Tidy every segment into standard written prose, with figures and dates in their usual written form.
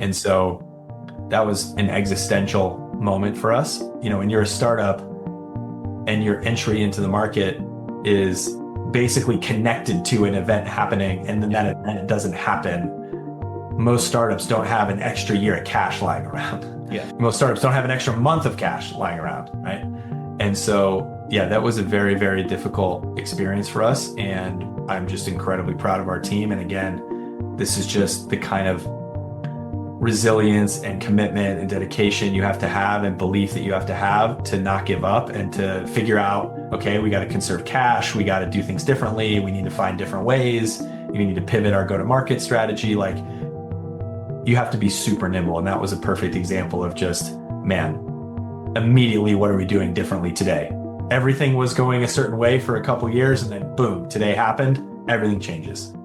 And so that was an existential moment for us. When you're a startup and your entry into the market is basically connected to an event happening, and then that event doesn't happen, most startups don't have an extra year of cash lying around. Yeah. Most startups don't have an extra month of cash lying around, right? And so, yeah, that was a very, very difficult experience for us. And I'm just incredibly proud of our team. And again, this is just the kind of resilience and commitment and dedication you have to have and belief that you have to not give up and to figure out, okay, we got to conserve cash. We got to do things differently. We need to find different ways. We need to pivot our go-to-market strategy. Like, you have to be super nimble. And that was a perfect example of just, man, immediately, what are we doing differently today? Everything was going a certain way for a couple years, and then boom, today happened, everything changes.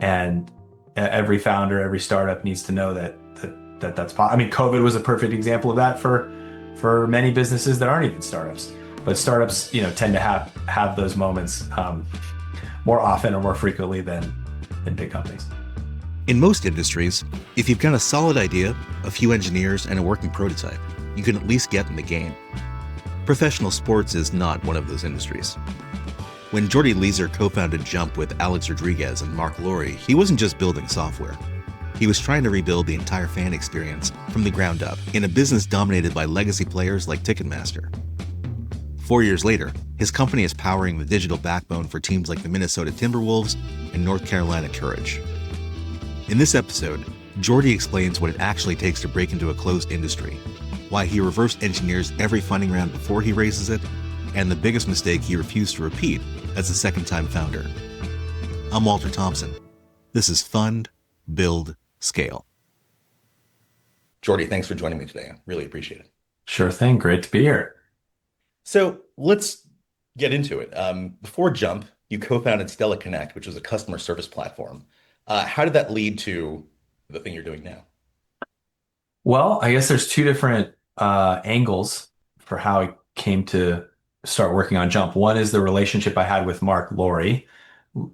And every founder, every startup needs to know that's possible. I mean, COVID was a perfect example of that for many businesses that aren't even startups. But startups, tend to have those moments more often or more frequently than big companies. In most industries, if you've got a solid idea, a few engineers, and a working prototype, you can at least get in the game. Professional sports is not one of those industries. When Jordy Leiser co-founded Jump with Alex Rodriguez and Marc, he wasn't just building software. He was trying to rebuild the entire fan experience from the ground up in a business dominated by legacy players like Ticketmaster. 4 years later, his company is powering the digital backbone for teams like the Minnesota Timberwolves and North Carolina Courage. In this episode, Jordy explains what it actually takes to break into a closed industry, why he reverse engineers every funding round before he raises it, and the biggest mistake he refused to repeat as a second-time founder. I'm Walter Thompson. This is Fund, Build, Scale. Jordy, thanks for joining me today. I really appreciate it. Sure thing. Great to be here. So let's get into it. Before Jump, you co-founded Stella Connect, which was a customer service platform. How did that lead to the thing you're doing now? Well, I guess there's two different angles for how I came to start working on Jump. One is the relationship I had with Marc Lore.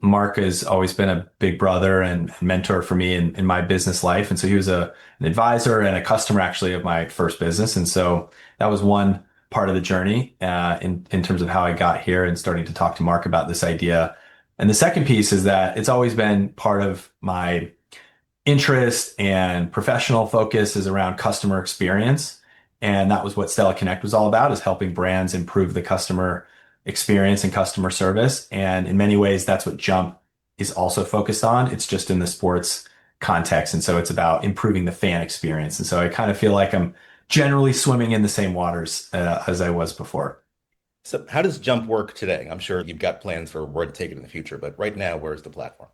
Marc has always been a big brother and mentor for me in my business life. And so he was an advisor and a customer actually of my first business. And so that was one part of the journey in terms of how I got here and starting to talk to Marc about this idea. And the second piece is that it's always been part of my interest and professional focus is around customer experience. And that was what Stella Connect was all about, is helping brands improve the customer experience and customer service. And in many ways, that's what Jump is also focused on. It's just in the sports context. And so it's about improving the fan experience. And so I kind of feel like I'm generally swimming in the same waters as I was before. So how does Jump work today? I'm sure you've got plans for where to take it in the future, but right now, where's the platform?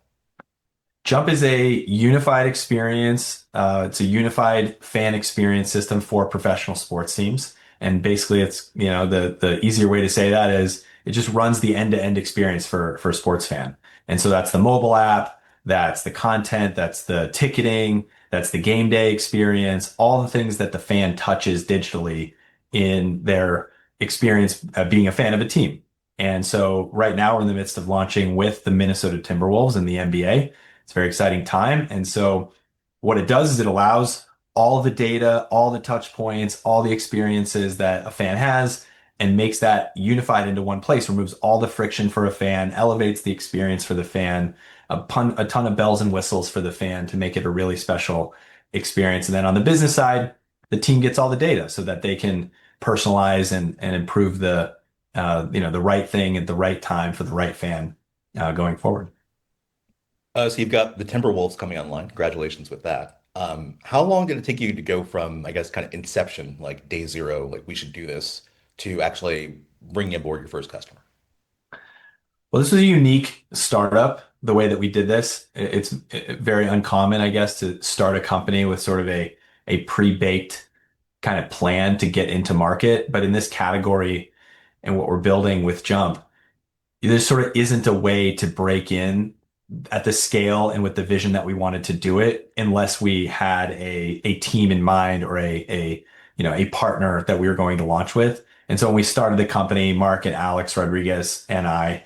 Jump is a unified experience. It's a unified fan experience system for professional sports teams. And basically it's, the easier way to say that is it just runs the end-to-end experience for a sports fan. And so that's the mobile app, that's the content, that's the ticketing, that's the game day experience, all the things that the fan touches digitally in their experience being a fan of a team. And so right now we're in the midst of launching with the Minnesota Timberwolves and the NBA. It's a very exciting time. And so what it does is it allows all the data, all the touch points, all the experiences that a fan has and makes that unified into one place, removes all the friction for a fan, elevates the experience for the fan, a ton of bells and whistles for the fan to make it a really special experience. And then on the business side, the team gets all the data so that they can personalize and improve the right thing at the right time for the right fan going forward. So you've got the Timberwolves coming online. Congratulations with that. How long did it take you to go from, I guess, kind of inception, like day zero, like we should do this, to actually bringing aboard your first customer? Well, this was a unique startup, the way that we did this. It's very uncommon, I guess, to start a company with sort of a pre-baked kind of plan to get into market. But in this category and what we're building with Jump, there sort of isn't a way to break in at the scale and with the vision that we wanted to do it unless we had a team in mind or a partner that we were going to launch with. And so when we started the company, Marc and Alex Rodriguez and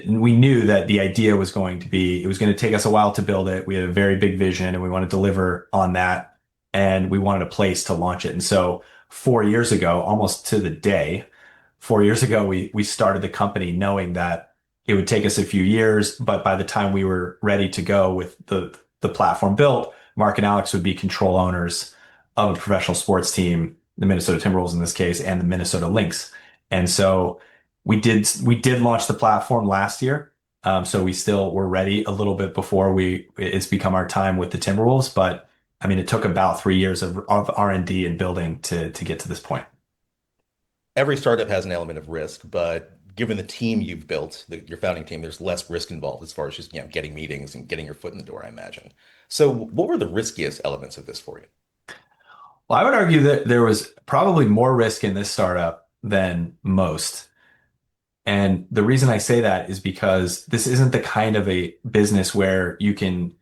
we knew that the idea was going to take us a while to build it. We had a very big vision and we want to deliver on that and we wanted a place to launch it. And so 4 years ago, almost to the day, 4 years ago, we started the company knowing that it would take us a few years, but by the time we were ready to go with the platform built, Mark and Alex would be control owners of a professional sports team, the Minnesota Timberwolves in this case, and the Minnesota Lynx. And so we did launch the platform last year. So we still were ready a little bit before it's become our time with the Timberwolves. But I mean, it took about 3 years of R&D and building to get to this point. Every startup has an element of risk, but given the team you've built, your founding team, there's less risk involved as far as just, getting meetings and getting your foot in the door, I imagine. So what were the riskiest elements of this for you? Well, I would argue that there was probably more risk in this startup than most. And the reason I say that is because this isn't the kind of a business where you can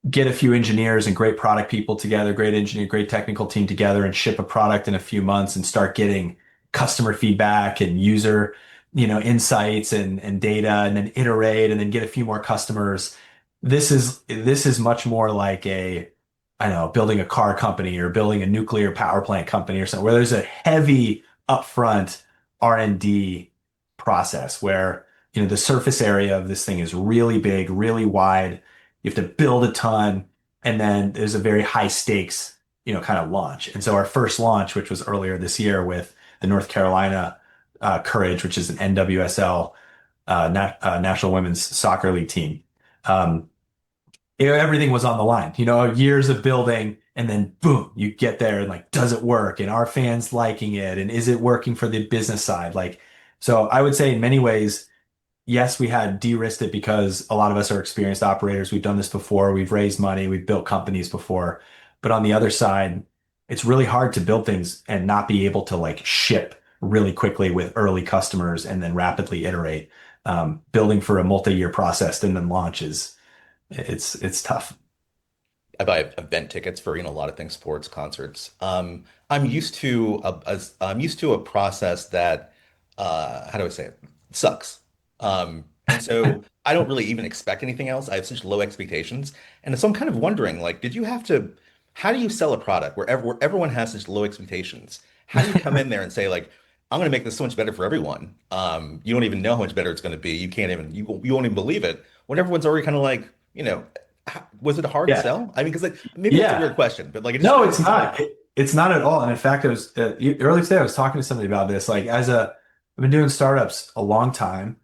get a few engineers and great product people together, great engineer, great technical team together and ship a product in a few months and start getting customer feedback and user, insights and data and then iterate and then get a few more customers. This is much more like I don't know, building a car company or building a nuclear power plant company or something where there's a heavy upfront R&D process where, the surface area of this thing is really big, really wide. You have to build a ton, and then there's a very high stakes, kind of launch. And so our first launch, which was earlier this year with the North Carolina Courage, which is an NWSL National Women's Soccer League team. Um, Everything was on the line, years of building, and then boom, you get there and like, does it work? And are fans liking it? And is it working for the business side? Like, so I would say in many ways, yes, we had de-risked it because a lot of us are experienced operators. We've done this before. We've raised money. We've built companies before. But on the other side, it's really hard to build things and not be able to like ship really quickly with early customers and then rapidly iterate. Building for a multi-year process and then launches, it's tough. I buy event tickets for, a lot of things, sports, concerts. I'm used to I'm used to a process that how do I say it? Sucks. And so I don't really even expect anything else. I have such low expectations. And so I'm kind of wondering, like, how do you sell a product where everyone has such low expectations? How do you come in there and say, like, I'm going to make this so much better for everyone? You don't even know how much better it's going to be. You can't even, you won't even believe it when everyone's already kind of like, was it a hard Yeah. sell? I mean, because like maybe that's a Yeah. weird question, but like it just No, feels it's like not. It's not at all. And in fact, earlier today, I was talking to somebody about this. Like, I've been doing startups a long time.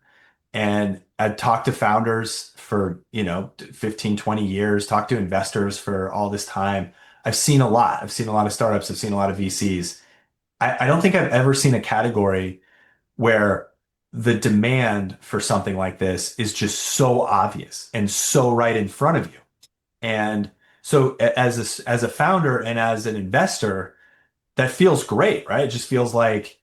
And I'd talked to founders for, 15, 20 years, talked to investors for all this time. I've seen a lot. I've seen a lot of startups. I've seen a lot of VCs. I don't think I've ever seen a category where the demand for something like this is just so obvious and so right in front of you. And so as a founder and as an investor, that feels great, right? It just feels like,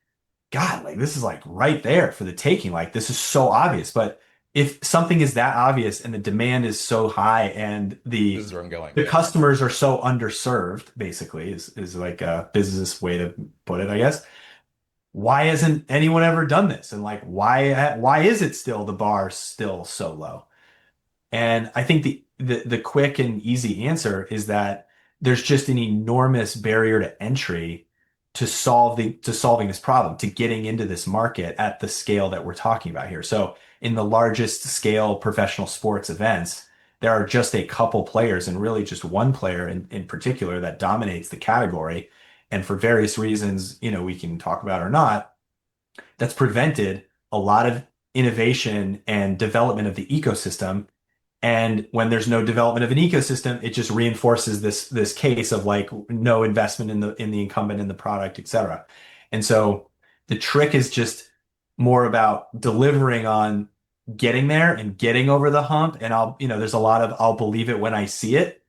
God, like this is like right there for the taking. Like this is so obvious. But if something is that obvious and the demand is so high and this the is where I'm going. the Yeah. customers are so underserved, basically, is like a business way to put it, I guess. Why hasn't anyone ever done this? And like why is it still the bar still so low? And I think the quick and easy answer is that there's just an enormous barrier to entry to solving this problem, to getting into this market at the scale that we're talking about here. So in the largest scale professional sports events, there are just a couple players and really just one player in particular that dominates the category. And for various reasons, we can talk about or not, that's prevented a lot of innovation and development of the ecosystem. And when there's no development of an ecosystem, it just reinforces this case of like no investment in the incumbent in the product, et cetera. And so the trick is just more about delivering on getting there and getting over the hump. And there's a lot of I'll believe it when I see it,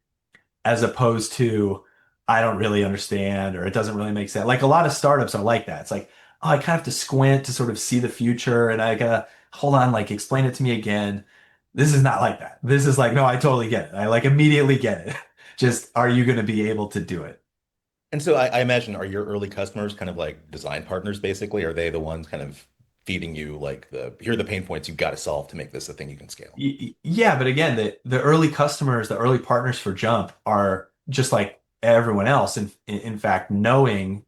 as opposed to I don't really understand or it doesn't really make sense. Like a lot of startups are like that. It's like, oh, I kind of have to squint to sort of see the future and I gotta hold on, like explain it to me again. This is not like that. This is like, no, I totally get it. I like immediately get it. Just are you going to be able to do it? And so I imagine, are your early customers kind of like design partners basically? Are they the ones kind of feeding you like here are the pain points you've got to solve to make this a thing you can scale? Yeah, but again, the early customers, the early partners for Jump are just like everyone else. In fact, knowing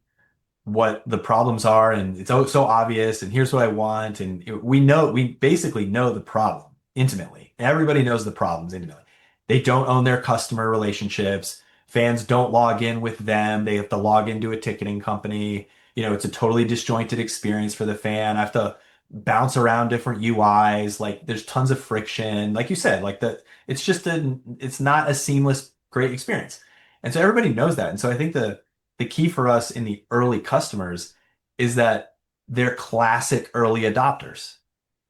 what the problems are, and it's so obvious, and here's what I want. And we basically know the problem intimately. Everybody knows the problems intimately. They don't own their customer relationships. Fans don't log in with them. They have to log into a ticketing company. It's a totally disjointed experience for the fan. I have to bounce around different UIs. Like there's tons of friction. Like you said, it's not a seamless, great experience. And so everybody knows that. And so I think the key for us in the early customers is that they're classic early adopters.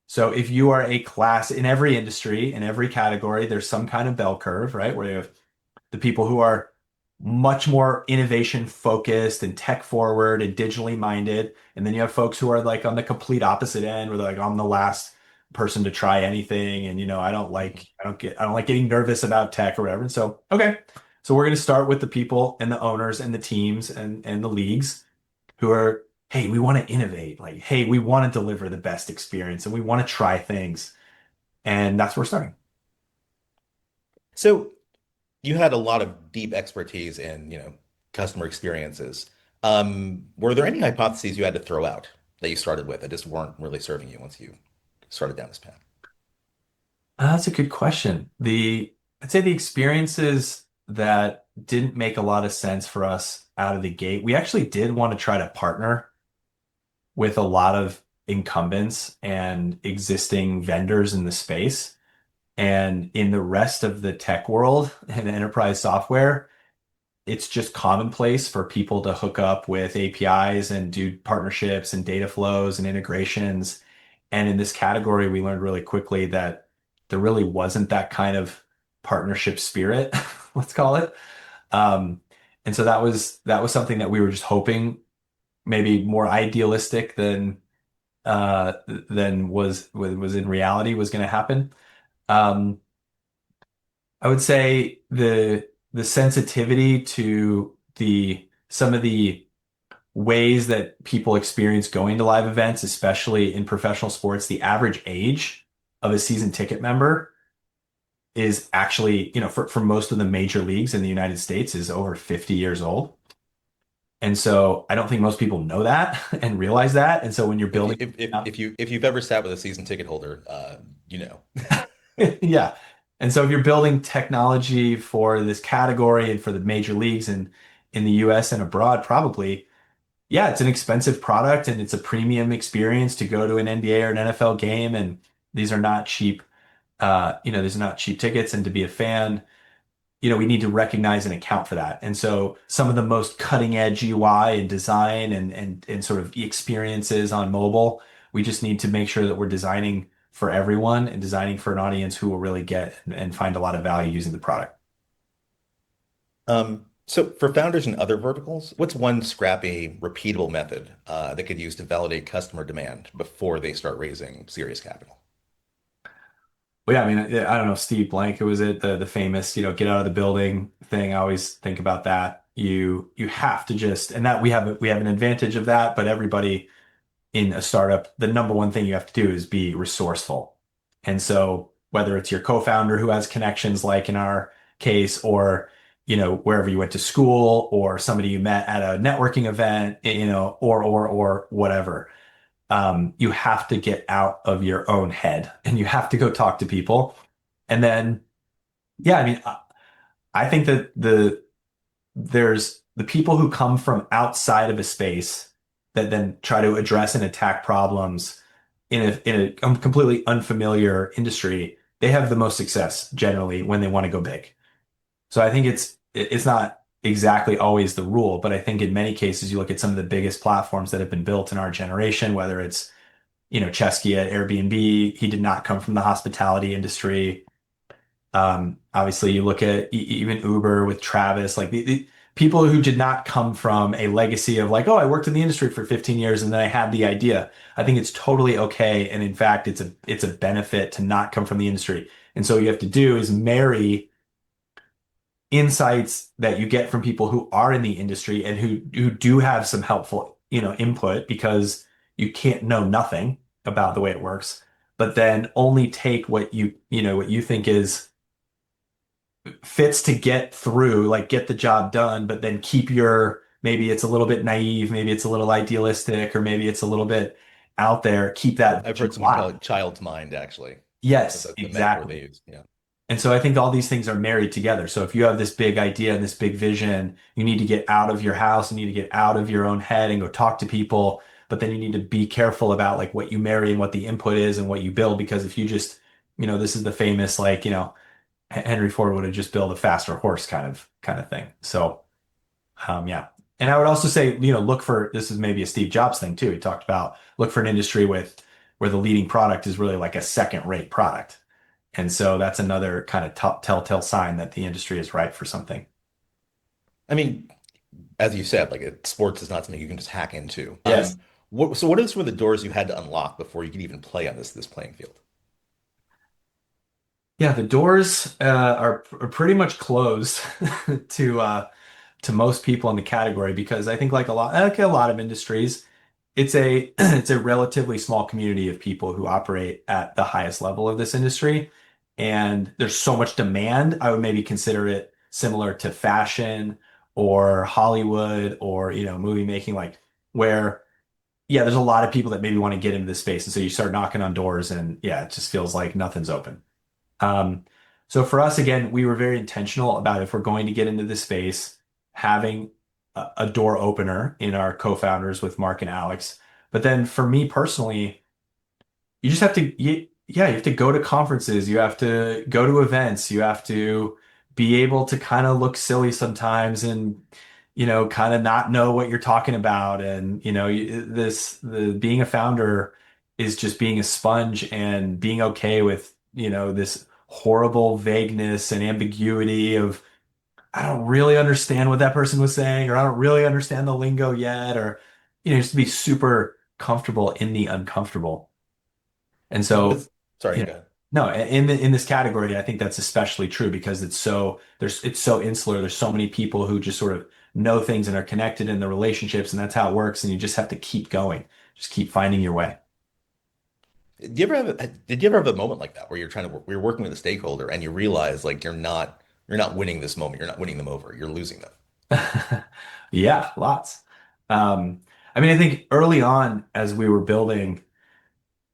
So if you are a class in every industry, in every category, there's some kind of bell curve, right? Where you have the people who are much more innovation focused and tech forward and digitally minded. And then you have folks who are like on the complete opposite end where they're like, I'm the last person to try anything. And I don't like getting nervous about tech or whatever. And so, okay. So we're going to start with the people and the owners and the teams and the leagues who are, hey, we want to innovate. Like, hey, we want to deliver the best experience and we want to try things. And that's where we're starting. So you had a lot of deep expertise in, customer experiences. Were there any hypotheses you had to throw out that you started with that just weren't really serving you once you started down this path? That's a good question. I'd say the experiences that didn't make a lot of sense for us out of the gate, we actually did want to try to partner with a lot of incumbents and existing vendors in the space. And in the rest of the tech world and enterprise software, it's just commonplace for people to hook up with APIs and do partnerships and data flows and integrations. And in this category, we learned really quickly that there really wasn't that kind of partnership spirit, let's call it. Um, and so that was something that we were just hoping maybe more idealistic than was in reality was going to happen. Um, I would say the sensitivity to the some of the ways that people experience going to live events, especially in professional sports, the average age of a season ticket member is actually, for most of the major leagues in the United States is over 50 years old. And so I don't think most people know that and realize that. And so when you're If you building, if you've ever sat with a season ticket holder, you know. yeah. And so if you're building technology for this category and for the major leagues in the US and abroad, probably, yeah, it's an expensive product and it's a premium experience to go to an NBA or an NFL game. And these are not cheap, these are not cheap tickets. And to be a fan, we need to recognize and account for that. And so some of the most cutting edge UI and design and sort of experiences on mobile, we just need to make sure that we're designing for everyone and designing for an audience who will really get and find a lot of value using the product. So for founders in other verticals, what's one scrappy, repeatable method they could use to validate customer demand before they start raising serious capital? Well, yeah, I mean, I don't know, Steve Blank, who was it, the famous, get out of the building thing. I always think about that. You have to just, and that we have an advantage of that, but everybody in a startup, the number one thing you have to do is be resourceful. And so whether it's your co-founder who has connections like in our case, or wherever you went to school, or somebody you met at a networking event, or whatever, you have to get out of your own head and you have to go talk to people. And then, yeah, I mean, I think that there's the people who come from outside of a space that then try to address and attack problems in a completely unfamiliar industry. They have the most success generally when they want to go big. So I think it's not exactly always the rule, but I think in many cases you look at some of the biggest platforms that have been built in our generation, whether it's Chesky at Airbnb, he did not come from the hospitality industry. Obviously, you look at even Uber with Travis, like the people who did not come from a legacy of like, oh, I worked in the industry for 15 years and then I had the idea. I think it's totally okay. And in fact, it's a benefit to not come from the industry. And so what you have to do is marry insights that you get from people who are in the industry and who do have some helpful, input, because you can't know nothing about the way it works, but then only take what you think is fits to get through, like get the job done, but then keep your, maybe it's a little bit naive, maybe it's a little idealistic, or maybe it's a little bit out there. Keep that I've vision heard someone call alive. it child's mind, actually. Yes, That's the metaphor exactly. they use. Yeah. And so I think all these things are married together. So if you have this big idea and this big vision, you need to get out of your house, you need to get out of your own head and go talk to people. But then you need to be careful about like what you marry and what the input is and what you build. Because if you just, this is the famous, like, Henry Ford would have just built a faster horse kind of thing. So yeah. And I would also say, look for, this is maybe a Steve Jobs thing too. He talked about look for an industry with where the leading product is really like a second rate product. And so that's another kind of telltale sign that the industry is right for something. I mean, as you said, like sports is not something you can just hack into. Yes. What are some of the doors you had to unlock before you could even play on this playing field? Yeah, the doors are pretty much closed to to most people in the category because I think like a lot of industries, it's a it's a relatively small community of people who operate at the highest level of this industry. And there's so much demand. I would maybe consider it similar to fashion or Hollywood or, movie making, like where, yeah, there's a lot of people that maybe want to get into this space. And so you start knocking on doors and yeah, it just feels like nothing's open. Um, so for us, again, we were very intentional about if we're going to get into this space, having a door opener in our co-founders with Marc and Alex. But then for me personally, you just have to, yeah, you have to go to conferences, you have to go to events, you have to be able to kind of look silly sometimes and, kind of not know what you're talking about. And, the being a founder is just being a sponge and being okay with, this horrible vagueness and ambiguity of, I don't really understand what that person was saying, or I don't really understand the lingo yet, or, just to be super comfortable in the uncomfortable. And What so, is, sorry, you know, go ahead. no, in this category, I think that's especially true because it's so insular. There's so many people who just sort of know things and are connected in the relationships, and that's how it works. And you just have to keep going, just keep finding your way. Did you ever have a moment like that where you're working with a stakeholder and you realize like you're not winning this moment, you're not winning them over, you're losing them. Yeah, lots. I mean, I think early on as we were building,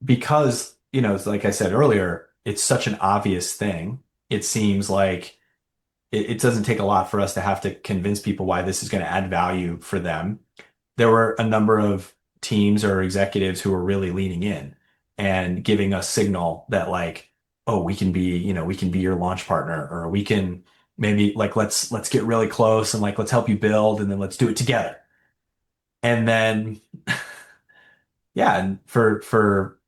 because, it's like I said earlier, it's such an obvious thing. It seems like it doesn't take a lot for us to have to convince people why this is going to add value for them. There were a number of teams or executives who were really leaning in and giving us signal that like, oh, we can be your launch partner, or we can maybe like let's get really close and like let's help you build and then let's do it together. And then yeah, and for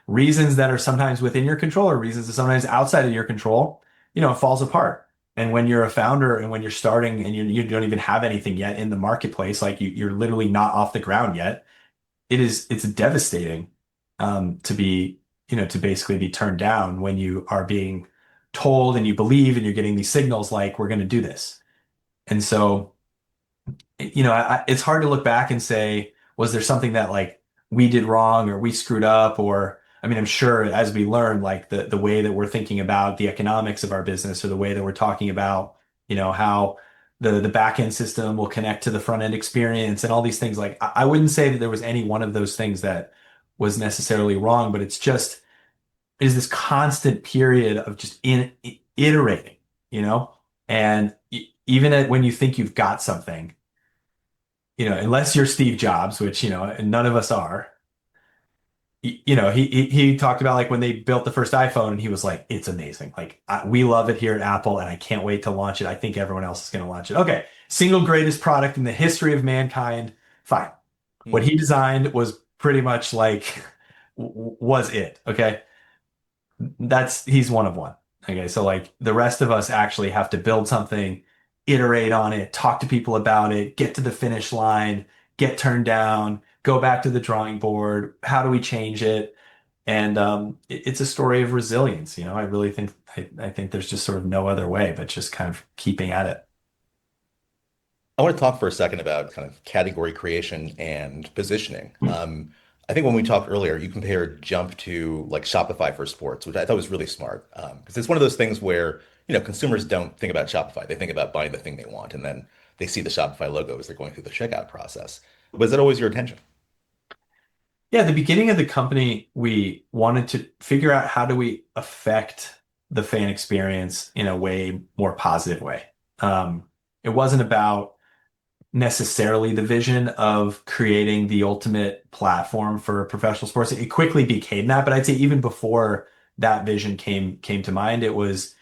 reasons that are sometimes within your control or reasons that sometimes outside of your control, it falls apart. And when you're a founder and when you're starting and you don't even have anything yet in the marketplace, like you're literally not off the ground yet, it's devastating to be, to basically be turned down when you are being told and you believe and you're getting these signals like we're going to do this. And so it's hard to look back and say, was there something that like we did wrong or we screwed up? Or, I mean, I'm sure as we learn, like the way that we're thinking about the economics of our business or the way that we're talking about, how the back end system will connect to the front end experience and all these things. Like, I wouldn't say that there was any one of those things that was necessarily wrong, but it's just, is this constant period of just iterating, you know? And even when you think you've got something, unless you're Steve Jobs, which, and none of us are, he talked about like when they built the first iPhone and he was like, it's amazing. Like we love it here at Apple and I can't wait to launch it. I think everyone else is going to launch it. Okay. Single greatest product in the history of mankind. Fine. What Hmm. he designed was pretty much like, was it. Okay. He's one of one. Okay. So like the rest of us actually have to build something, iterate on it, talk to people about it, get to the finish line, get turned down, go back to the drawing board. How do we change it? And it's a story of resilience. I really think I think there's just sort of no other way but just kind of keeping at it. I want to talk for a second about kind of category creation and positioning. I think when we talked earlier, you compared Jump to like Shopify for sports, which I thought was really smart. Because it's one of those things where, consumers don't think about Shopify. They think about buying the thing they want, and then they see the Shopify logo as they're going through the checkout process. Was that always your intention? Yeah, at the beginning of the company, we wanted to figure out how do we affect the fan experience in a way more positive way. It wasn't about necessarily the vision of creating the ultimate platform for professional sports. It quickly became that, but I'd say even before that vision came to mind, it was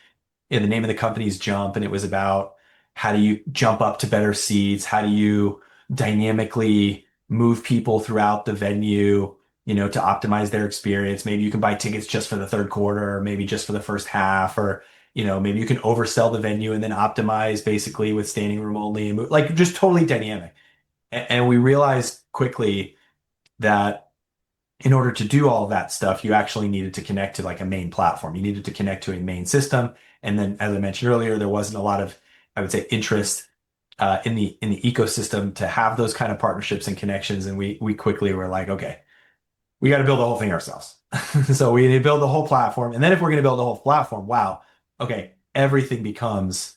the name of the company's Jump, and it was about how do you jump up to better seats? How do you dynamically move people throughout the venue, to optimize their experience? Maybe you can buy tickets just for the third quarter, or maybe just for the first half, or maybe you can oversell the venue and then optimize basically with standing room only and like just totally dynamic. And we realized quickly that in order to do all of that stuff, you actually needed to connect to like a main platform. You needed to connect to a main system. And then, as I mentioned earlier, there wasn't a lot of, I would say, interest in the ecosystem to have those kind of partnerships and connections. And we quickly were like, okay, we got to build the whole thing ourselves. So we need to build the whole platform. And then if we're going to build the whole platform, wow, okay, everything becomes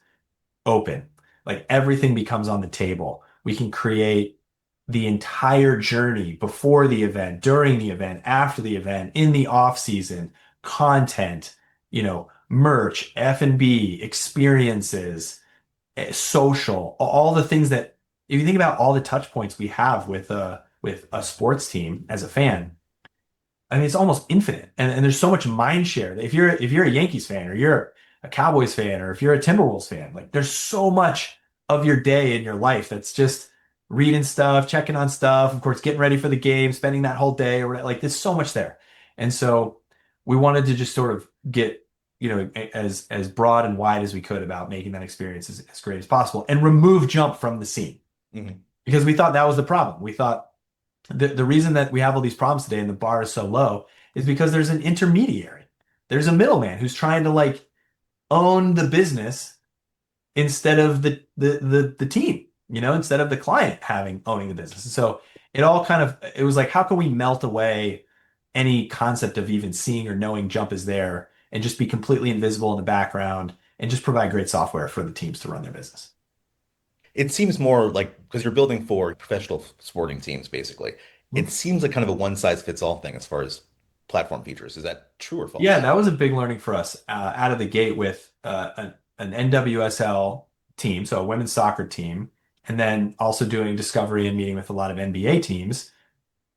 open. Like everything becomes on the table. We can create the entire journey before the event, during the event, after the event, in the off season, content, merch, F&B, experiences, social, all the things that if you think about all the touch points we have with a sports team as a fan, I mean, it's almost infinite, and there's so much mind share. If you're a Yankees fan, or you're a Cowboys fan, or if you're a Timberwolves fan, like there's so much of your day in your life that's just reading stuff, checking on stuff, of course, getting ready for the game, spending that whole day, or whatever. Like there's so much there, and so we wanted to just sort of get as broad and wide as we could about making that experience as great as possible, and remove Jump from the scene Mhm. because we thought that was the problem. We thought the reason that we have all these problems today and the bar is so low is because there's an intermediary. There's a middleman who's trying to like own the business instead of the team, instead of the client owning the business. And so it was like, how can we melt away any concept of even seeing or knowing Jump is there and just be completely invisible in the background and just provide great software for the teams to run their business? It seems more like because you're building for professional sporting teams, basically. Hmm? It seems like kind of a one size fits all thing as far as platform features. Is that true or Yeah, false? that was a big learning for us out of the gate with an NWSL team, so a women's soccer team, and then also doing discovery and meeting with a lot of NBA teams.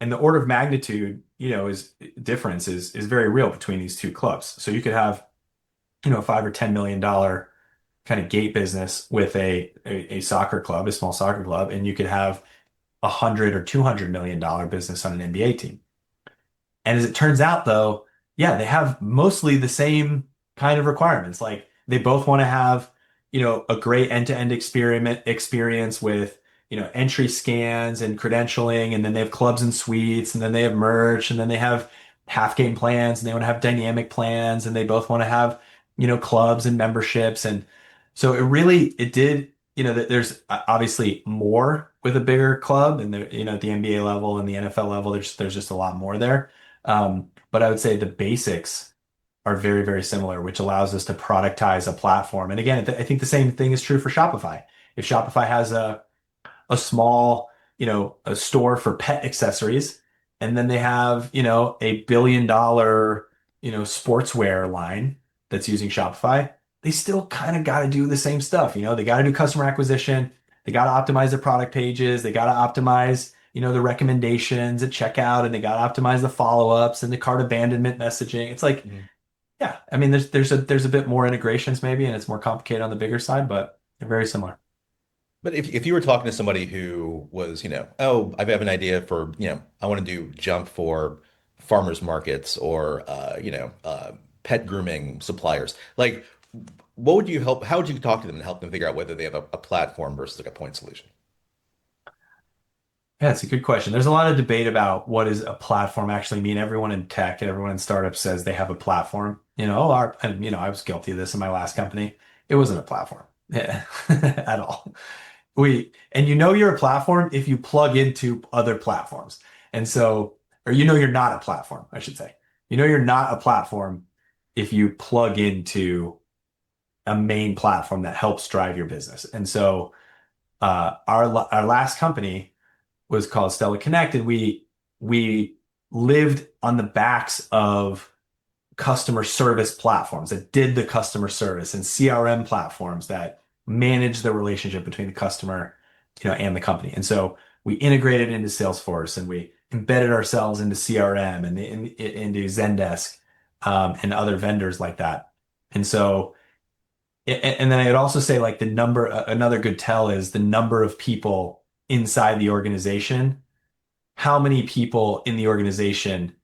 And the order of magnitude, is difference is very real between these two clubs. So you could have, $5 or $10 million kind of gate business with a soccer club, a small soccer club, and you could have 100 or $200 million business on an NBA team. And as it turns out, though, yeah, they have mostly the same kind of requirements. Like they both want to have, a great end-to-end experiment experience with, entry scans and credentialing, and then they have clubs and suites, and then they have merch, and then they have half game plans, and they want to have dynamic plans, and they both want to have, clubs and memberships. And so it did, that there's obviously more with a bigger club, and at the NBA level and the NFL level, there's just a lot more there. But I would say the basics are very, very similar, which allows us to productize a platform. And again, I think the same thing is true for Shopify. If Shopify has a small, a store for pet accessories, and then they have, $1 billion, sportswear line that's using Shopify, they still kind of got to do the same stuff. They got to do customer acquisition. They got to optimize their product pages. They got to optimize, the recommendations at checkout, and they got to optimize the follow-ups and the cart abandonment messaging. It's like, Mhm. yeah, I mean, there's a bit more integrations maybe, and it's more complicated on the bigger side, but they're very similar. But if you were talking to somebody who was, oh, I have an idea for, I want to do Jump for farmers markets or, pet grooming suppliers, like, what would you help? How would you talk to them and help them figure out whether they have a platform versus like a point solution? Yeah, it's a good question. There's a lot of debate about what does a platform actually mean. Everyone in tech and everyone in startups says they have a platform. And I was guilty of this in my last company. It wasn't a platform, yeah, at all. And you're a platform if you plug into other platforms. And so, or you're not a platform, I should say. You're not a platform if you plug into a main platform that helps drive your business. And so our last company was called Stella Connect, and we lived on the backs of customer service platforms that did the customer service and CRM platforms that manage the relationship between the customer, and the company. And so we integrated into Salesforce and we embedded ourselves into CRM and into Zendesk, and other vendors like that. And so, and then I'd also say like another good tell is the number of people inside the organization. How many people in the organization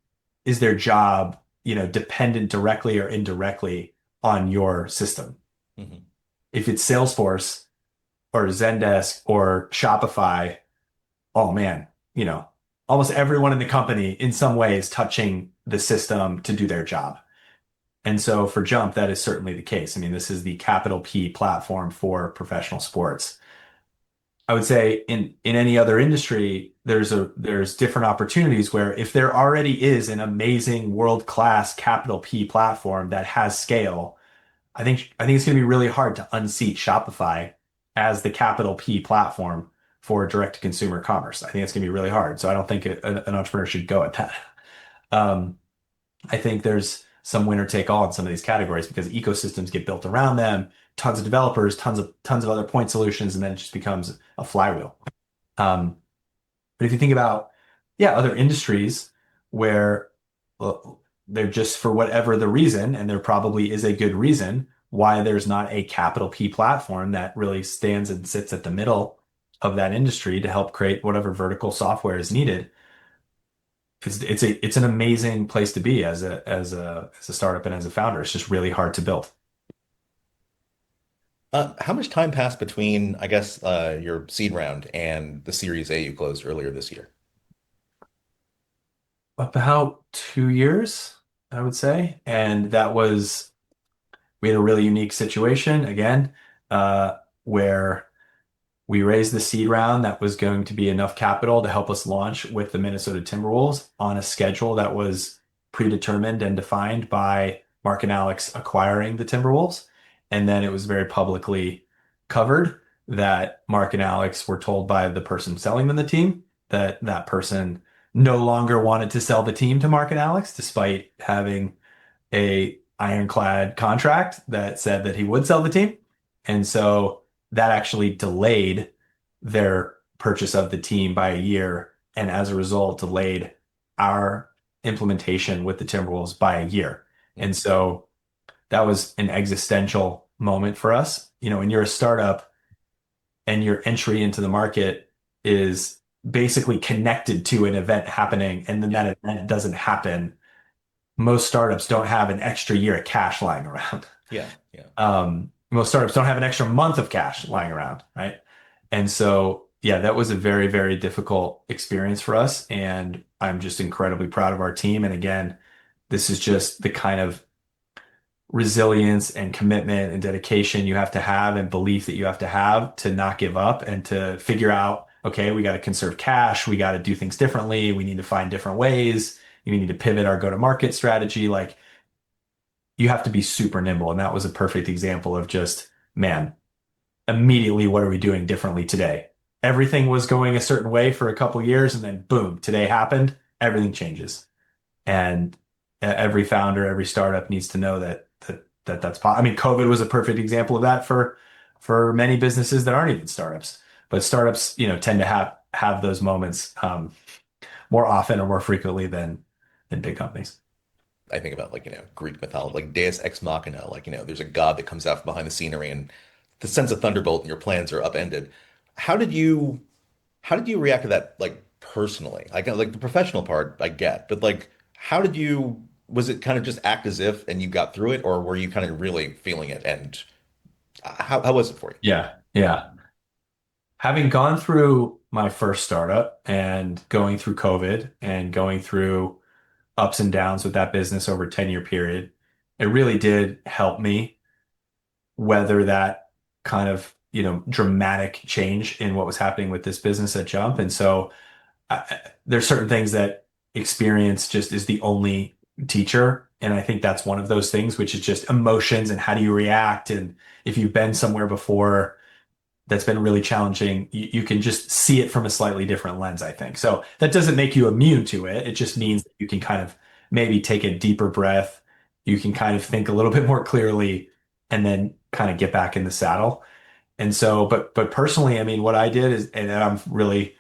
is their job, dependent directly or indirectly on your system? Mhm. If it's Salesforce or Zendesk or Shopify, oh man, almost everyone in the company in some way is touching the system to do their job. And so for Jump, that is certainly the case. I mean, this is the capital P platform for professional sports. I would say in any other industry, there's different opportunities where if there already is an amazing world-class capital P platform that has scale, I think it's going to be really hard to unseat Shopify as the capital P platform for direct-to-consumer commerce. I think it's going to be really hard. So I don't think an entrepreneur should go at that. Um, I think there's some winner take all in some of these categories because ecosystems get built around them, tons of developers, tons of other point solutions, and then it just becomes a flywheel. Um, but if you think about, yeah, other industries where, well, they're just for whatever the reason, and there probably is a good reason why there's not a capital P platform that really stands and sits at the middle of that industry to help create whatever vertical software is needed. It's an amazing place to be as a startup and as a founder. It's just really hard to build. How much time passed between, I guess, your seed round and the Series A you closed earlier this year? About 2 years, I would say. And we had a really unique situation again, where we raised the seed round that was going to be enough capital to help us launch with the Minnesota Timberwolves on a schedule that was predetermined and defined by Marc and Alex acquiring the Timberwolves. And then it was very publicly covered that Marc and Alex were told by the person selling them the team that that person no longer wanted to sell the team to Marc and Alex, despite having a ironclad contract that said that he would sell the team. And so that actually delayed their purchase of the team by a year. And as a result, delayed our implementation with the Timberwolves by a year. And so that was an existential moment for us. When you're a startup and your entry into the market is basically connected to an event happening, and then that event doesn't happen, most startups don't have an extra year of cash lying around. Yeah, yeah. Most startups don't have an extra month of cash lying around, right? And so, yeah, that was a very, very difficult experience for us. And I'm just incredibly proud of our team. And again, this is just the kind of resilience and commitment and dedication you have to have and belief that you have to not give up and to figure out, okay, we got to conserve cash. We got to do things differently. We need to find different ways. You need to pivot our go-to-market strategy. Like, you have to be super nimble. And that was a perfect example of just, man, immediately, what are we doing differently today? Everything was going a certain way for a couple years, and then boom, today happened. Everything changes. And every founder, every startup needs to know that's possible. I mean, COVID was a perfect example of that for many businesses that aren't even startups. But startups, tend to have those moments more often or more frequently than big companies. I think about like, Greek mythology, like Deus Ex Machina, like, there's a god that comes out from behind the scenery and the sense of thunderbolt and your plans are upended. How did you how did you react to that like personally? Like the professional part, I get, but like how did you was it kind of just act as if and you got through it, or were you kind of really feeling it? And how was it for you? Yeah. Yeah. Having gone through my first startup and going through COVID and going through ups and downs with that business over a 10-year period, it really did help me weather that kind of, dramatic change in what was happening with this business at Jump. And so there's certain things that experience just is the only teacher. And I think that's one of those things, which is just emotions and how do you react. And if you've been somewhere before that's been really challenging, you can just see it from a slightly different lens, I think. So that doesn't make you immune to it. It just means that you can kind of maybe take a deeper breath. You can kind of think a little bit more clearly and then kind of get back in the saddle. And so, but personally, I mean, what I did is, and I'm really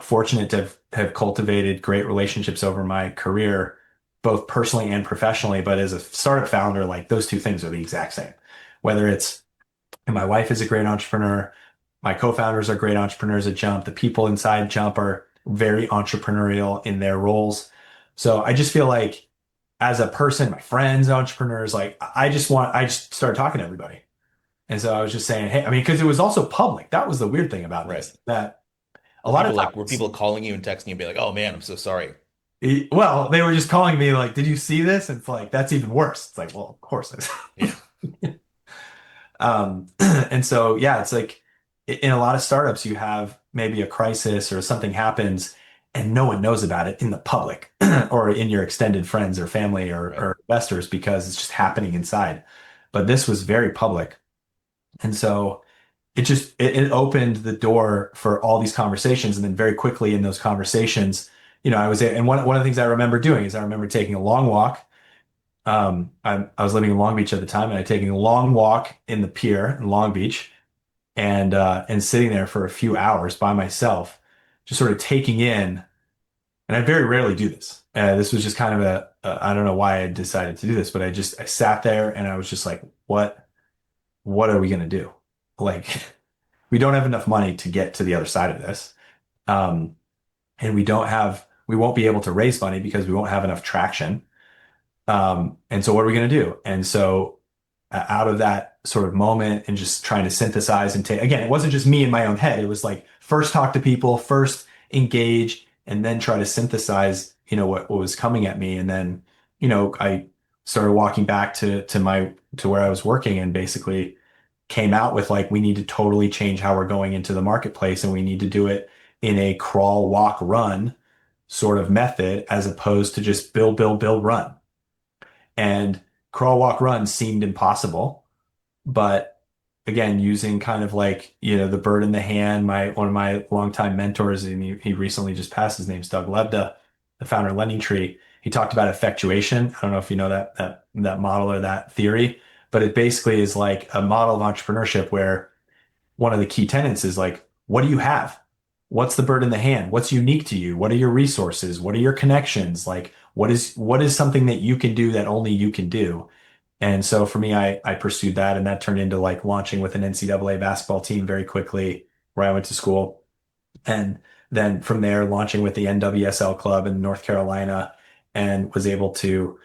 fortunate to have cultivated great relationships over my career, both personally and professionally. But as a startup founder, like those two things are the exact same. Whether it's, and my wife is a great entrepreneur, my co-founders are great entrepreneurs at Jump, the people inside Jump are very entrepreneurial in their roles. So I just feel like as a person, my friends, entrepreneurs, like I just started talking to everybody. And so I was just saying, hey, I mean, because it was also public. That was the weird thing about Right. this, that a lot of Were times, people calling you and texting you and be like, "Oh man, I'm so sorry." well, they were just calling me like, did you see this? And it's like, that's even worse. It's like, well, of course. Yeah. And so, yeah, it's like in a lot of startups, you have maybe a crisis or something happens and no one knows about it in the public or in your extended friends or family Right. or investors because it's just happening inside. But this was very public. And so it opened the door for all these conversations. And then very quickly in those conversations, I was, and one of the things I remember doing is I remember taking a long walk. I was living in Long Beach at the time, and I taking a long walk in the pier in Long Beach, and sitting there for a few hours by myself, just sort of taking in. And I very rarely do this. This was just kind of I don't know why I decided to do this, but I sat there and I was just like, what are we gonna do? Like, we don't have enough money to get to the other side of this, um, and we won't be able to raise money because we won't have enough traction. And so what are we going to do? And so out of that sort of moment and just trying to synthesize and take, again, it wasn't just me in my own head. It was like first talk to people, first engage, and then try to synthesize, what was coming at me. And then, I started walking back to where I was working and basically came out with like, we need to totally change how we're going into the marketplace and we need to do it in a crawl, walk, run sort of method as opposed to just build, build, build, run. And crawl, walk, run seemed impossible. But again, using kind of like, the bird in the hand, one of my longtime mentors, and he recently just passed, his name's Doug Lebda, the founder of Lending Tree. He talked about effectuation. I don't know if you know that model or that theory, but it basically is like a model of entrepreneurship where one of the key tenets is like, what do you have? What's the bird in the hand? What's unique to you? What are your resources? What are your connections? Like, what is something that you can do that only you can do? And so for me, I pursued that, and that turned into like launching with an NCAA basketball team very quickly where I went to school. And then from there, launching with the NWSL club in North Carolina, and was able to,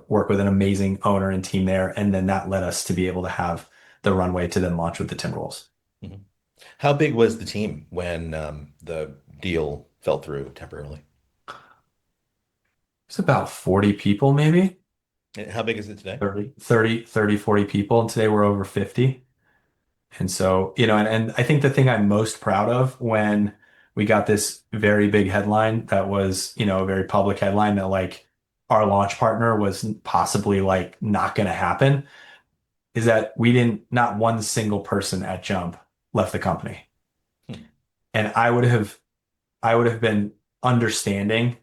work with an amazing owner and team there. And then that led us to be able to have the runway to then launch with the Timberwolves. Mhm. How big was the team when the deal fell through temporarily? It's about 40 people, maybe And how big is it today? 40 people. And today we're over 50. And so, and I think the thing I'm most proud of when we got this very big headline that was, a very public headline that like our launch partner was possibly like not going to happen is that not one single person at Jump left the company. Hmm. And I would have been understanding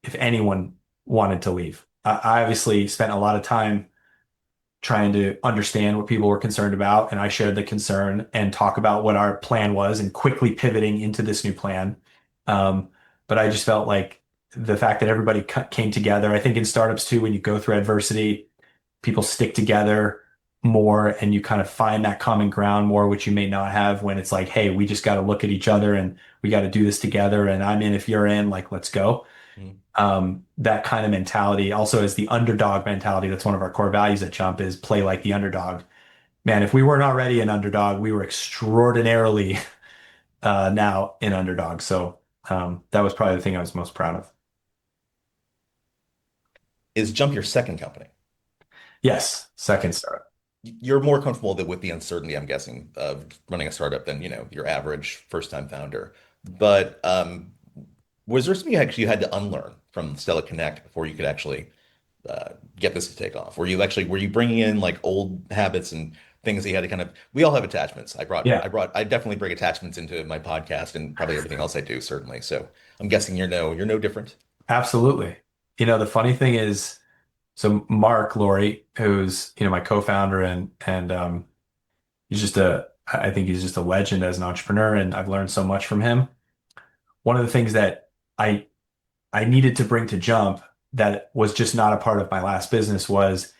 if anyone wanted to leave. I obviously spent a lot of time trying to understand what people were concerned about, and I shared the concern and talk about what our plan was and quickly pivoting into this new plan. Um, but I just felt like the fact that everybody came together, I think in startups too, when you go through adversity, people stick together more and you kind of find that common ground more, which you may not have when it's like, hey, we just got to look at each other and we got to do this together. And I'm in if you're in, like, let's go. Hmm. That kind of mentality also is the underdog mentality. That's one of our core values at Jump is play like the underdog. Man, if we weren't already an underdog, we were extraordinarily now an underdog. So that was probably the thing I was most proud of. Is Jump your second company? Yes, second startup. You're more comfortable with the uncertainty, I'm guessing, of running a startup than, your average first-time founder. But was there something actually you had to unlearn from Stella Connect before you could actually get this to take off? Were you bringing in like old habits and things that you had to kind of, we all have attachments. Yeah, I definitely bring attachments into my podcast and probably everything else I do, certainly. So I'm guessing you're no different. absolutely. The funny thing is, so Marc Laurie, who's, my co-founder and he's just I think he's just a legend as an entrepreneur, and I've learned so much from him. One of the things that I I needed to bring to Jump that was just not a part of my last business was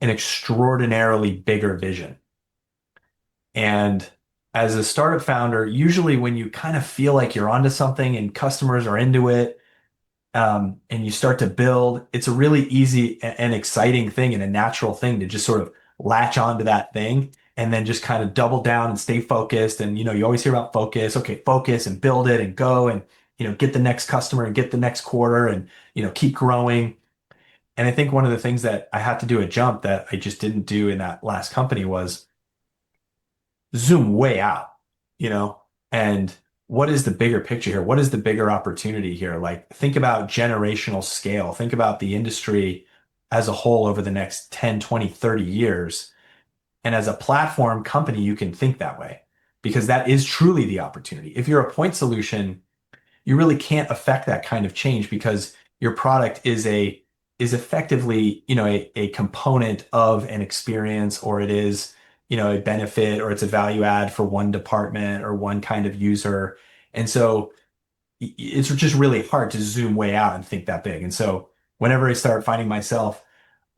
an extraordinarily bigger vision. And as a startup founder, usually when you kind of feel like you're onto something and customers are into it, and you start to build, it's a really easy and exciting thing and a natural thing to just sort of latch onto that thing and then just kind of double down and stay focused. And, you always hear about focus, okay, focus and build it and go and, get the next customer and get the next quarter and, keep growing. And I think one of the things that I had to do at Jump that I just didn't do in that last company was zoom way out, you know, and what is the bigger picture here? What is the bigger opportunity here? Like, think about generational scale. Think about the industry as a whole over the next 10, 20, 30 years. And as a platform company, you can think that way because that is truly the opportunity. If you're a point solution, you really can't affect that kind of change because your product is effectively, a component of an experience, or it is, a benefit, or it's a value add for one department or one kind of user. And so it's just really hard to zoom way out and think that big. And so whenever I start finding myself,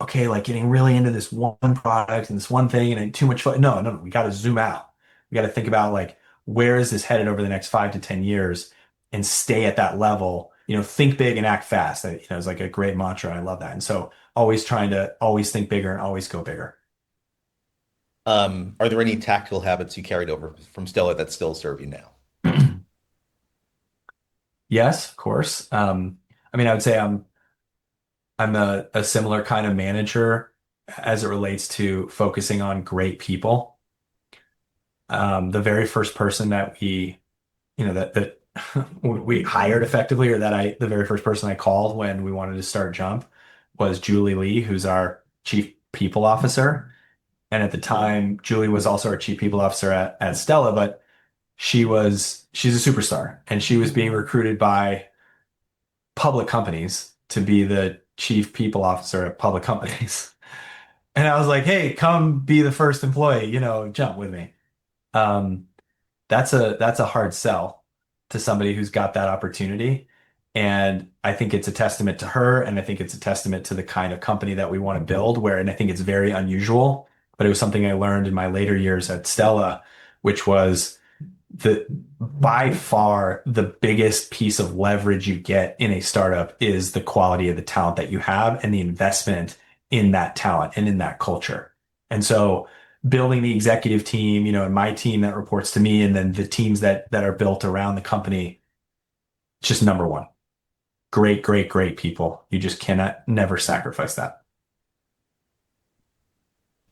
okay, like getting really into this one product and this one thing and too much fun. No, no, no, we got to zoom out. We got to think about like, where is this headed over the next 5 to 10 years and stay at that level, think big and act fast. That, is like a great mantra. I love that. And so always trying to always think bigger and always go bigger. Are there any tactical habits you carried over from Stella that still serve you now? Yes, of course. I mean, I would say I'm a similar kind of manager as it relates to focusing on great people. The very first person that that we hired effectively, or the very first person I called when we wanted to start Jump was Julie Lee, who's our chief people officer. And at the time, Julie was also our chief people officer at Stella, but she's a superstar and she was being recruited by public companies to be the chief people officer at public companies. And I was like, hey, come be the first employee, jump with me. Um, that's a hard sell to somebody who's got that opportunity. And I think it's a testament to her, and I think it's a testament to the kind of company that we want to build, and I think it's very unusual, but it was something I learned in my later years at Stella, which was the by far the biggest piece of leverage you get in a startup is the quality of the talent that you have and the investment in that talent and in that culture. And so building the executive team, and my team that reports to me, and then the teams that are built around the company, it's just number one. Great, great, great people. You just cannot never sacrifice that.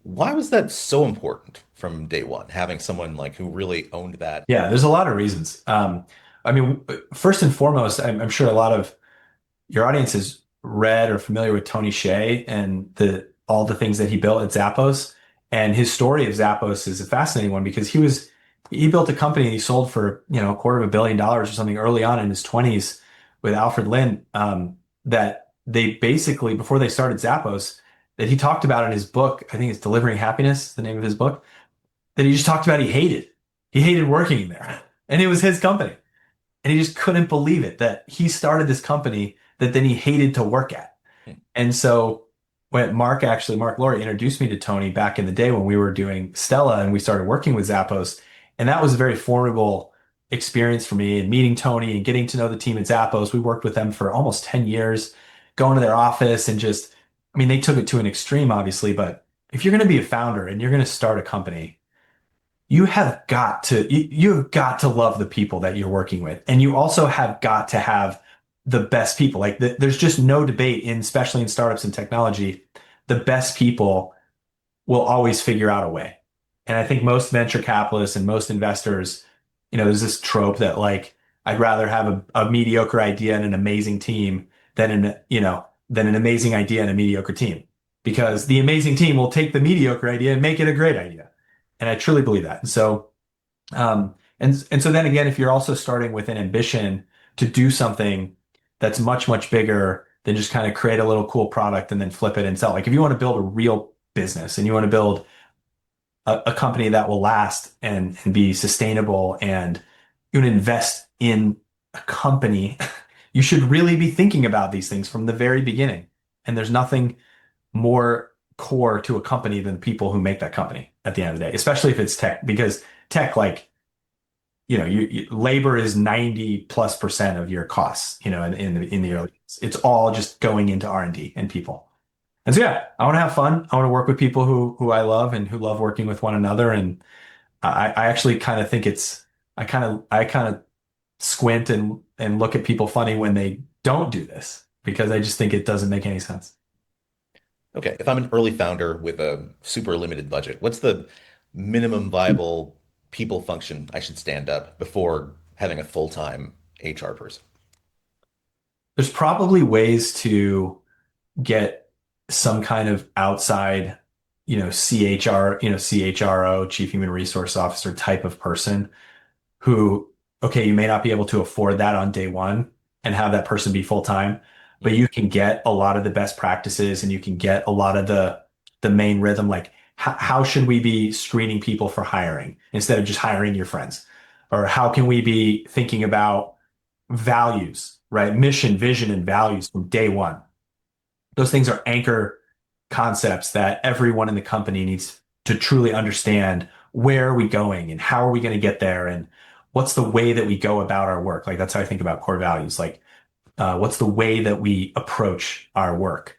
Why was that so important from day one, having someone like who really owned that? Yeah, there's a lot of reasons. I mean, first and foremost, I'm sure a lot of your audience is read or familiar with Tony Hsieh and all the things that he built at Zappos. And his story of Zappos is a fascinating one because he built a company he sold for, $250 million or something early on in his 20s with Alfred Lin, that they basically, before they started Zappos, that he talked about in his book, I think it's Delivering Happiness, the name of his book, that he just talked about he hated. He hated working there. And it was his company. And he just couldn't believe it that he started this company that then he hated to work at. And so when Marc Laurie introduced me to Tony back in the day when we were doing Stella and we started working with Zappos. And that was a very formidable experience for me, and meeting Tony and getting to know the team at Zappos. We worked with them for almost 10 years, going to their office and just, I mean, they took it to an extreme, obviously, but if you're going to be a founder and you're going to start a company, you have got to love the people that you're working with. And you also have got to have the best people. Like there's just no debate especially in startups and technology, the best people will always figure out a way. And I think most venture capitalists and most investors, there's this trope that like, I'd rather have a mediocre idea and an amazing team than than an amazing idea and a mediocre team. Because the amazing team will take the mediocre idea and make it a great idea. And I truly believe that. And so, and so then again, if you're also starting with an ambition to do something that's much, much bigger than just kind of create a little cool product and then flip it and sell. Like if you want to build a real business and you want to build a company that will last and be sustainable and you want to invest in a company, you should really be thinking about these things from the very beginning. And there's nothing more core to a company than the people who make that company at the end of the day, especially if it's tech, because tech, like, labor is 90+% of your costs, in the early days. It's all just going into R&D and people. And so, yeah, I want to have fun. I want to work with people who I love and who love working with one another. And I actually kind of think I kind of squint and look at people funny when they don't do this because I just think it doesn't make any sense. Okay, if I'm an early founder with a super limited budget, what's the minimum viable people function I should stand up before having a full-time HR person? There's probably ways to get some kind of outside, CHRO, Chief Human Resource Officer type of person who, okay, you may not be able to afford that on day one and have that person be full time, but you can get a lot of the best practices and you can get a lot of the main rhythm. Like how should we be screening people for hiring instead of just hiring your friends? Or how can we be thinking about values, right? Mission, vision, and values from day one. Those things are anchor concepts that everyone in the company needs to truly understand. Where are we going and how are we going to get there? And what's the way that we go about our work? Like that's how I think about core values. Like, what's the way that we approach our work?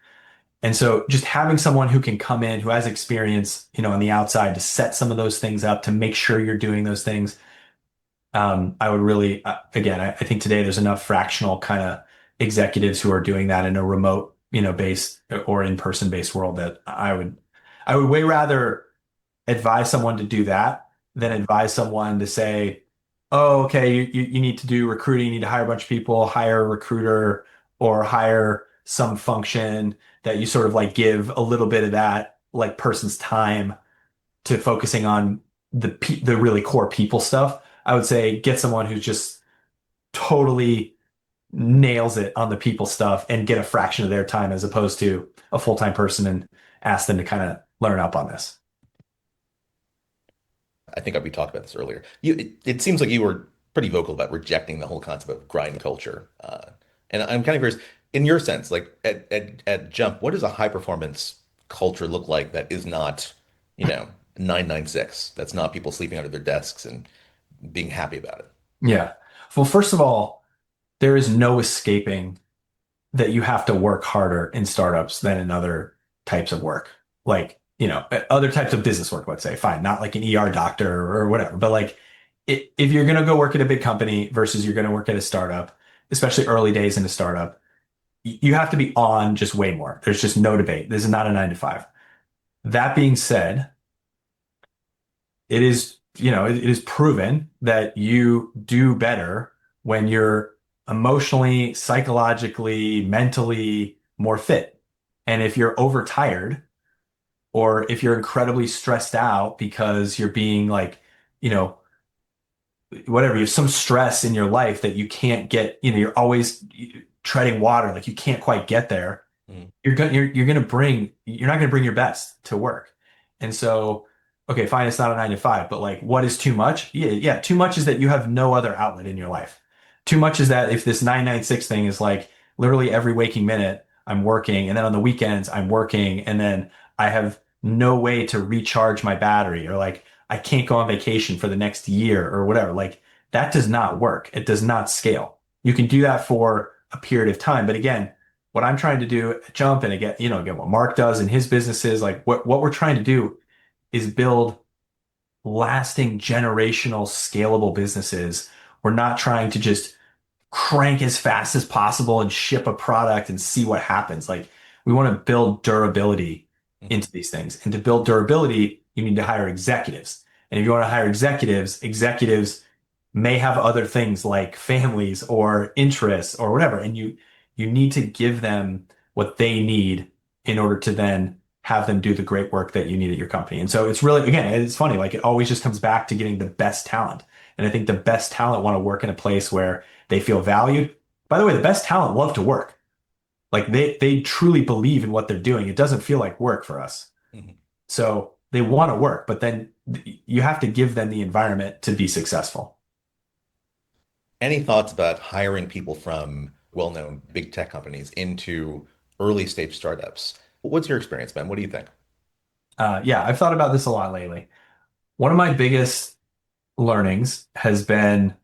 And so just having someone who can come in, who has experience, on the outside to set some of those things up, to make sure you're doing those things. I would really, again, I think today there's enough fractional kind of executives who are doing that in a remote, based or in-person based world that I would way rather advise someone to do that than advise someone to say, oh, okay, you need to do recruiting, you need to hire a bunch of people, hire a recruiter or hire some function that you sort of like give a little bit of that like person's time to focusing on the really core people stuff. I would say get someone who's just totally nails it on the people stuff and get a fraction of their time as opposed to a full-time person and ask them to kind of learn up on this. I think we talked about this earlier. It seems like you were pretty vocal about rejecting the whole concept of grind culture. And I'm kind of curious, in your sense, like at Jump, what does a high performance culture look like that is not, 996? That's not people sleeping under their desks and being happy about it. Yeah. Well, first of all, there is no escaping that you have to work harder in startups than in other types of work. Like, other types of business work, let's say, fine, not like an ER doctor or whatever, but like if you're going to go work at a big company versus you're going to work at a startup, especially early days in a startup, you have to be on just way more. There's just no debate. This is not a 9 to 5. That being said, it is proven that you do better when you're emotionally, psychologically, mentally more fit. And if you're overtired or if you're incredibly stressed out because you're being like, you know, whatever, you have some stress in your life that you can't get, you're always treading water, like you can't quite get there. Mm. You're not going to bring your best to work. And so, okay, fine, it's not a 9 to 5, but like, what is too much? Yeah, too much is that you have no other outlet in your life. Too much is that if this 996 thing is like literally every waking minute I'm working, and then on the weekends I'm working, and then I have no way to recharge my battery, or like I can't go on vacation for the next year or whatever. Like that does not work. It does not scale. You can do that for a period of time. But again, what I'm trying to do at Jump, and again, what Marc does in his businesses, like what we're trying to do is build lasting generational scalable businesses. We're not trying to just crank as fast as possible and ship a product and see what happens. Like we want to build durability into these things. And to build durability, you need to hire executives. And if you want to hire executives may have other things like families or interests or whatever. And you need to give them what they need in order to then have them do the great work that you need at your company. And so it's really, again, it's funny, like it always just comes back to getting the best talent. And I think the best talent want to work in a place where they feel valued. By the way, the best talent love to work. Like they truly believe in what they're doing. It doesn't feel like work for us. Mhm. So they want to work, but then you have to give them the environment to be successful. Any thoughts about hiring people from well-known big tech companies into early stage startups? What's your experience, Ben? What do you think? Yeah, I've thought about this a lot lately. One of my biggest learnings has been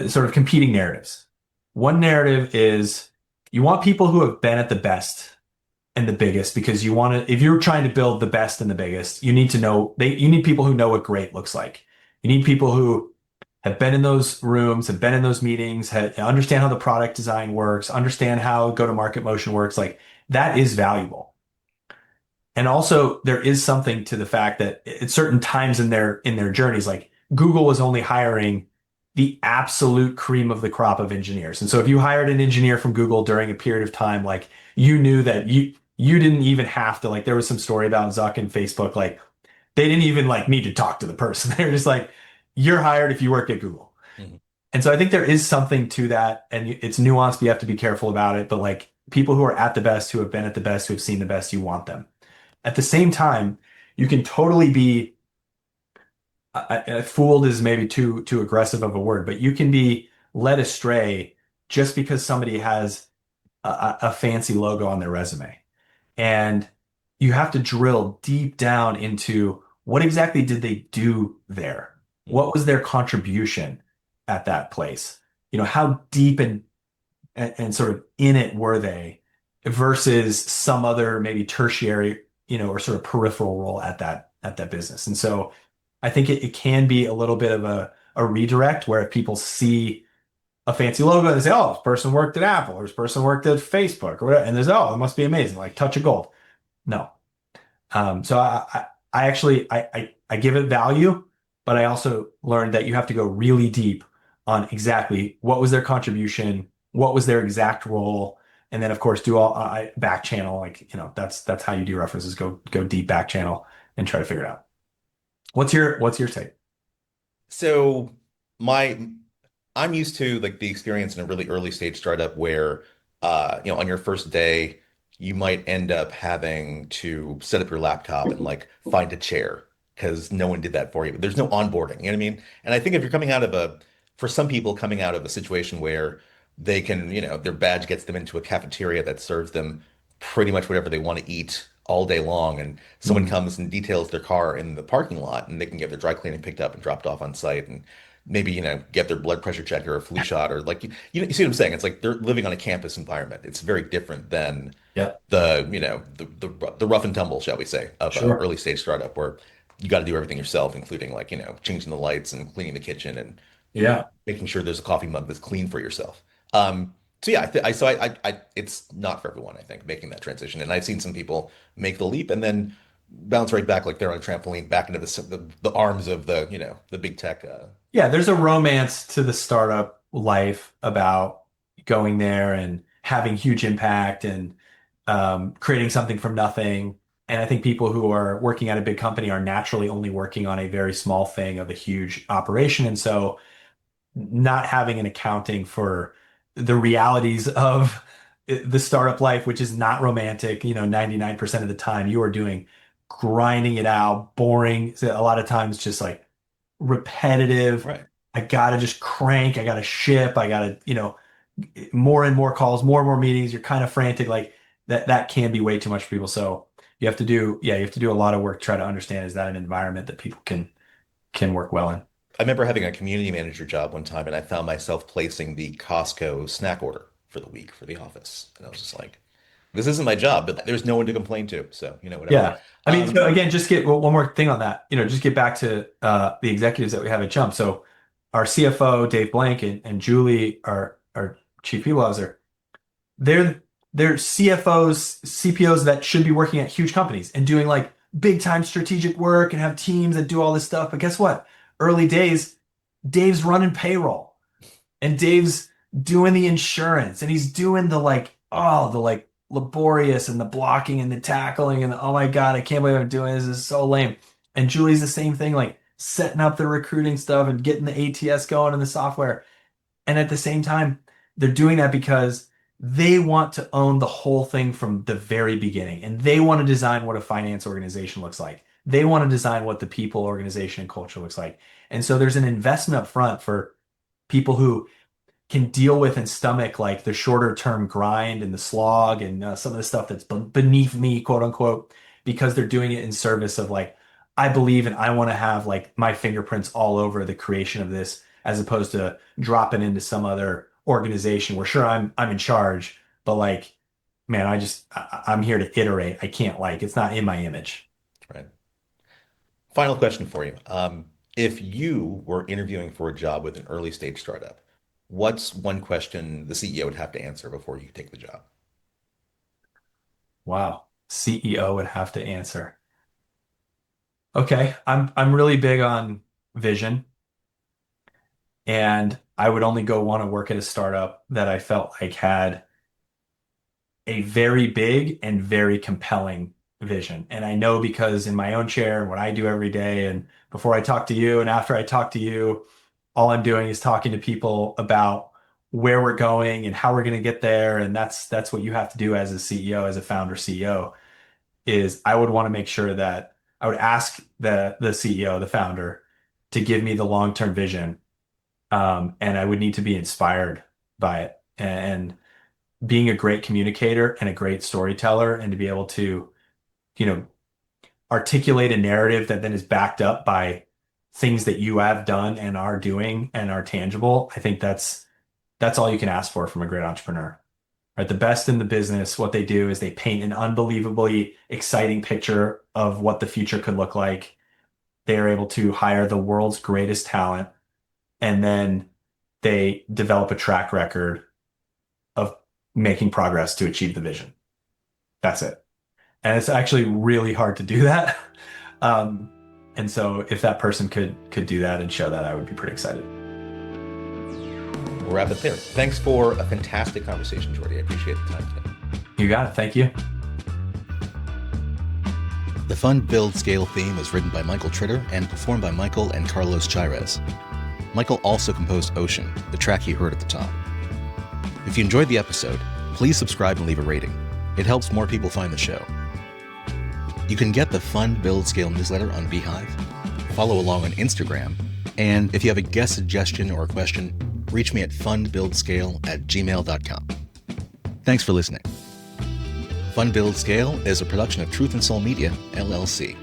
sort of competing narratives. One narrative is you want people who have been at the best and the biggest because you want to, if you're trying to build the best and the biggest, you need to know you need people who know what great looks like. You need people who have been in those rooms, have been in those meetings, understand how the product design works, understand how go-to-market motion works. Like that is valuable. And also there is something to the fact that at certain times in their journeys, like Google was only hiring the absolute cream of the crop of engineers. And so if you hired an engineer from Google during a period of time, like you knew that you didn't even have to, like there was some story about Zuck and Facebook, like they didn't even like need to talk to the person. They're just like, you're hired if you work at Google. Mhm. And so I think there is something to that, and it's nuanced, but you have to be careful about it. But like people who are at the best, who have been at the best, who have seen the best, you want them. At the same time, you can totally be fooled is maybe too aggressive of a word, but you can be led astray just because somebody has a fancy logo on their resume. And you have to drill deep down into what exactly did they do there? What was their contribution at that place? How deep and sort of in it were they versus some other maybe tertiary, or sort of peripheral role at that business. And so I think it can be a little bit of a redirect where if people see a fancy logo, they say, oh, this person worked at Apple or this person worked at Facebook or whatever. And there's, oh, it must be amazing, like touch of gold. No. So I actually I give it value, but I also learned that you have to go really deep on exactly what was their contribution, what was their exact role, and then of course do all back channel, like that's how you do references. Go deep back channel and try to figure it out. What's your take? So my I'm used to like the experience in a really early stage startup where on your first day you might end up having to set up your laptop and like find a chair because no one did that for you. But there's no onboarding, you know what I mean? And I think if you're coming out of for some people coming out of a situation where they can, their badge gets them into a cafeteria that serves them pretty much whatever they want to eat all day long, and someone Mhm. comes and details their car in the parking lot, and they can get their dry cleaning picked up and dropped off on site, and maybe get their blood pressure checked or a flu shot, or like you see what I'm saying? It's like they're living on a campus environment. It's very different than Yep. the rough and tumble, shall we say, of a Sure. early stage startup where you got to do everything yourself, including like changing the lights and cleaning the kitchen and Yeah. making sure there's a coffee mug that's clean for yourself. So yeah, it's not for everyone, I think, making that transition. And I've seen some people make the leap and then bounce right back like they're on a trampoline back into the arms of the big tech. Yeah, there's a romance to the startup life about going there and having huge impact and creating something from nothing. And I think people who are working at a big company are naturally only working on a very small thing of a huge operation. And so not having an accounting for the realities of the startup life, which is not romantic, 99% of the time you are doing grinding it out, boring, so a lot of times just like repetitive. Right. I gotta just crank, I gotta ship, I gotta, more and more calls, more and more meetings. You're kind of frantic. Like that can be way too much for people. So you have to do a lot of work to try to understand, is that an environment that people can work well in? I remember having a community manager job one time, and I found myself placing the Costco snack order for the week for the office, and I was just like, "This isn't my job, but there's no one to complain to, so whatever." Yeah. I mean, so Um, again, just get one more thing on that. Just get back to the executives that we have at Jump. So our CFO, Dave Blank, and Julie, our chief people officer, they're they're CFOs, CPOs that should be working at huge companies and doing like big time strategic work and have teams that do all this stuff. But guess what? Early days, Dave's running payroll and Dave's doing the insurance and he's doing the like laborious and the blocking and the tackling and oh my God, I can't believe I'm doing this. This is so lame. And Julie's the same thing, like setting up the recruiting stuff and getting the ATS going and the software. And at the same time, they're doing that because they want to own the whole thing from the very beginning. And they want to design what a finance organization looks like. They want to design what the people, organization, and culture looks like. And so there's an investment up front for people who can deal with and stomach like the shorter term grind and the slog and some of the stuff that's beneath me, quote unquote, because they're doing it in service of like, I believe and I want to have like my fingerprints all over the creation of this, as opposed to dropping into some other organization where sure I'm in charge, but like, man, I'm here to iterate. I can't like it's not in my image. Right. Final question for you. If you were interviewing for a job with an early stage startup, what's one question the CEO would have to answer before you take the job? Wow. CEO would have to answer. Okay, I'm really big on vision, and I would only go want to work at a startup that I felt like had a very big and very compelling vision. And I know because in my own chair and what I do every day, and before I talk to you and after I talk to you, all I'm doing is talking to people about where we're going and how we're going to get there. And that's what you have to do as a CEO, as a founder CEO, is I would want to make sure that I would ask the CEO, the founder, to give me the long-term vision. And I would need to be inspired by it. And being a great communicator and a great storyteller and to be able to, you know, articulate a narrative that then is backed up by things that you have done and are doing and are tangible. I think that's all you can ask for from a great entrepreneur. Right? The best in the business, what they do is they paint an unbelievably exciting picture of what the future could look like. They are able to hire the world's greatest talent, and then they develop a track record of making progress to achieve the vision. That's it. And it's actually really hard to do that. Um, and so if that person could do that and show that, I would be pretty excited. We'll wrap it there. Thanks for a fantastic conversation, Jordy. I appreciate the time today. You got it. Thank you. The Fund Build Scale theme was written by Michael Tritter and performed by Michael and Carlos Chairez. Michael also composed Ocean, the track you heard at the top. If you enjoyed the episode, please subscribe and leave a rating. It helps more people find the show. You can get the Fund Build Scale newsletter on Beehive, follow along on Instagram, and if you have a guest suggestion or a question, reach me at fundbuildscale@gmail.com. Thanks for listening. Fund Build Scale is a production of Truth and Soul Media, LLC.